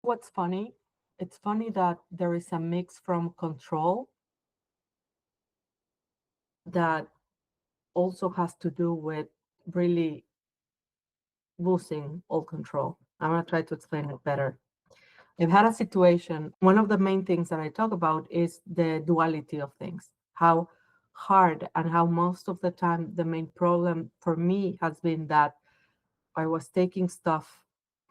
What's funny? It's funny that there is a mix from control that also has to do with really losing all control. I'm going to try to explain it better. I've had a situation. One of the main things that I talk about is the duality of things, how hard and how most of the time the main problem for me has been that I was taking stuff,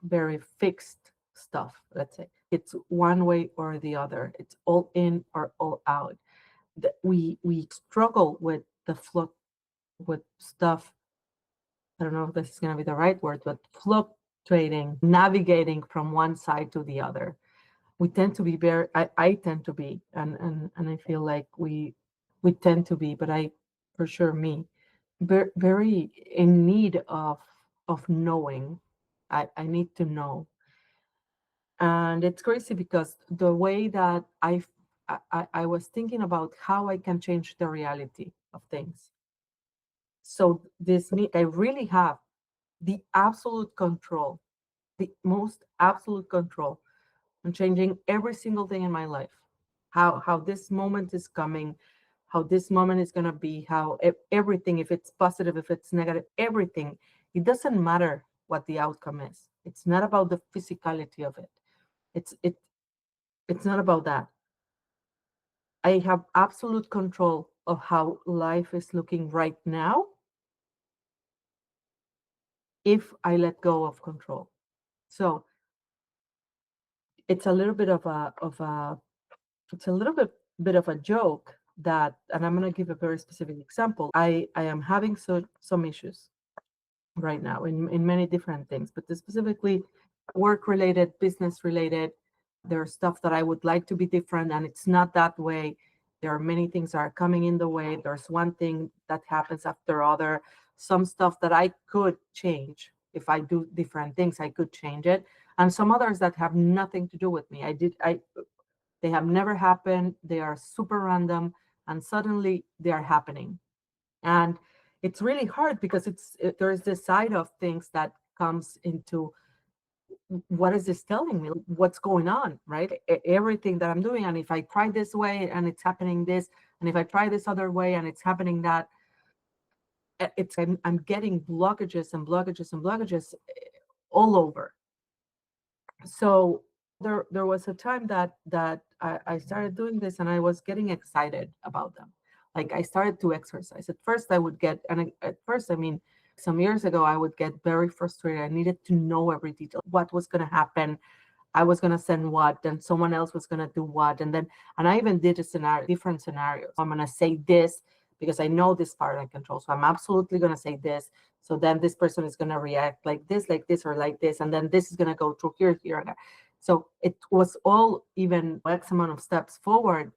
very fixed stuff, let's say. It's one way or the other. It's all in or all out. We struggle with the flow with stuff. I don't know if this is going to be the right word, but fluctuating, navigating from one side to the other. We tend to be very, I tend to be, and I feel like we tend to be, but I, for sure, me, very in need of knowing. I need to know. And it's crazy because the way that I was thinking about how I can change the reality of things. So this me I really have the absolute control, the most absolute control on changing every single thing in my life. How this moment is coming, how this moment is gonna be, how everything, if it's positive, if it's negative, everything. It doesn't matter what the outcome is. It's not about the physicality of it. It's it it's not about that. I have absolute control of how life is looking right now if I let go of control. So it's a little bit of a it's a little bit of a joke that, and I'm going to give a very specific example. I am having some issues right now in many different things, but specifically work related, business related. There's stuff that I would like to be different, and it's not that way. There are many things that are coming in the way. There's one thing that happens after other. Some stuff that I could change if I do different things, I could change it, and some others that have nothing to do with me. I they have never happened. They are super random, and suddenly they are happening. And it's really hard because there is this side of things that comes into what is this telling me? What's going on, right? Everything that I'm doing, and if I try this way and it's happening this, and if I try this other way and it's happening that, I'm getting blockages and blockages and blockages all over. So there was a time that I started doing this and I was getting excited about them. Like I started to exercise. At first I would get, and at first, I mean, some years ago, I would get very frustrated. I needed to know every detail, what was going to happen. I was going to send what, and someone else was going to do what. And I even did a scenario, different scenarios. I'm going to say this because I know this part I control. So I'm absolutely going to say this. So then this person is going to react like this, or like this. And then this is going to go through here, here, and there. So it was all even X amount of steps forward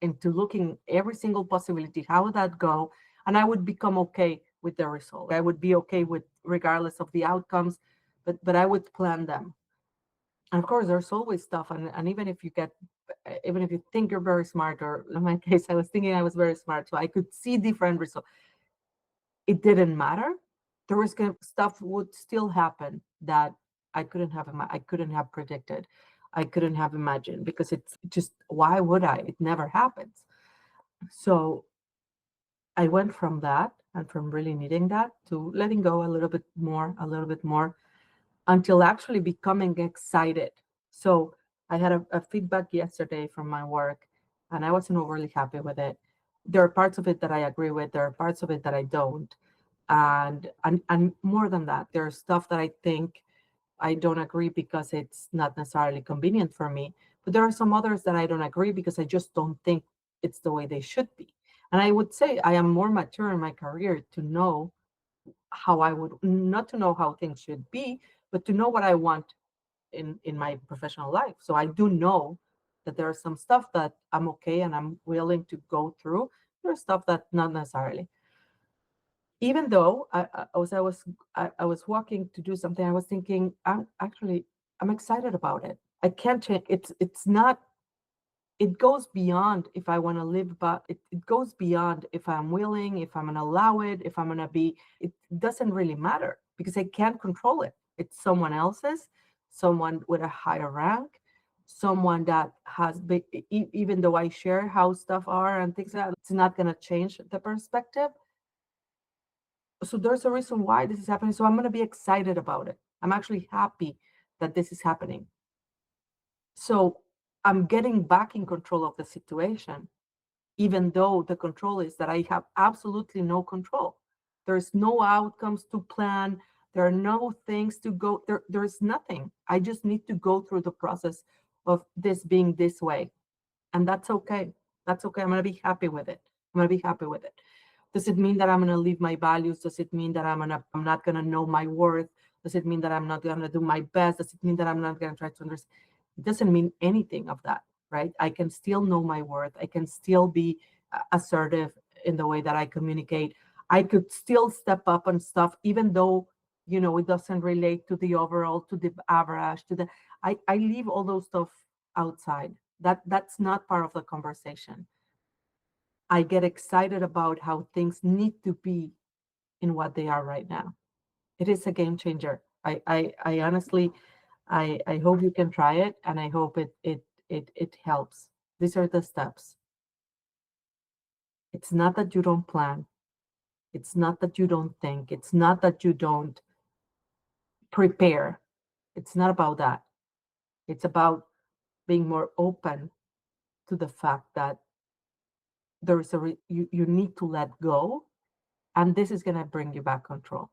into looking every single possibility. How would that go? And I would become okay with the result. I would be okay with regardless of the outcomes, but I would plan them. And of course, there's always stuff, and even if you get, even if you think you're very smart, or in my case, I was thinking I was very smart, so I could see different results. It didn't matter. There was stuff would still happen that I couldn't have predicted, I couldn't have imagined, because it's just, why would I? It never happens. So I went from that and from really needing that to letting go a little bit more, until actually becoming excited. So I had a feedback yesterday from my work, and I wasn't overly happy with it. There are parts of it that I agree with, there are parts of it that I don't. And more than that, there's stuff that I think I don't agree because it's not necessarily convenient for me. But there are some others that I don't agree because I just don't think it's the way they should be. And I would say I am more mature in my career to know how I would, not to know how things should be, but to know what I want in my professional life. So I do know that there are some stuff that I'm okay and I'm willing to go through. There's stuff that not necessarily. Even though I was walking to do something, I was thinking, I'm excited about it. I can't change. It's not. It goes beyond if I want to live, but it goes beyond if I'm willing, if I'm gonna allow it, if I'm gonna be. It doesn't really matter because I can't control it. It's someone else's. someone with a higher rank, someone that has big, even though I share how stuff are and things like that, it's not going to change the perspective. So there's a reason why this is happening. So I'm going to be excited about it. I'm actually happy that this is happening. So I'm getting back in control of the situation, even though the control is that I have absolutely no control. There's no outcomes to plan. There are no things to go. There's nothing. I just need to go through the process of this being this way. And that's okay. That's okay. I'm going to be happy with it. I'm going to be happy with it. Does it mean that I'm going to leave my values? Does it mean that I'm not going to know my worth? Does it mean that I'm not going to do my best? Does it mean that I'm not going to try to understand? It doesn't mean anything of that, right? I can still know my worth. I can still be assertive in the way that I communicate. I could still step up and stuff, even though, it doesn't relate to the overall, to the average, I leave all those stuff outside. That's not part of the conversation. I get excited about how things need to be in what they are right now. It is a game changer. I honestly, I hope you can try it, and I hope it helps. These are the steps. It's not that you don't plan. It's not that you don't think. It's not that you don't prepare. It's not about that. It's about being more open to the fact that you need to let go, and this is going to bring you back control.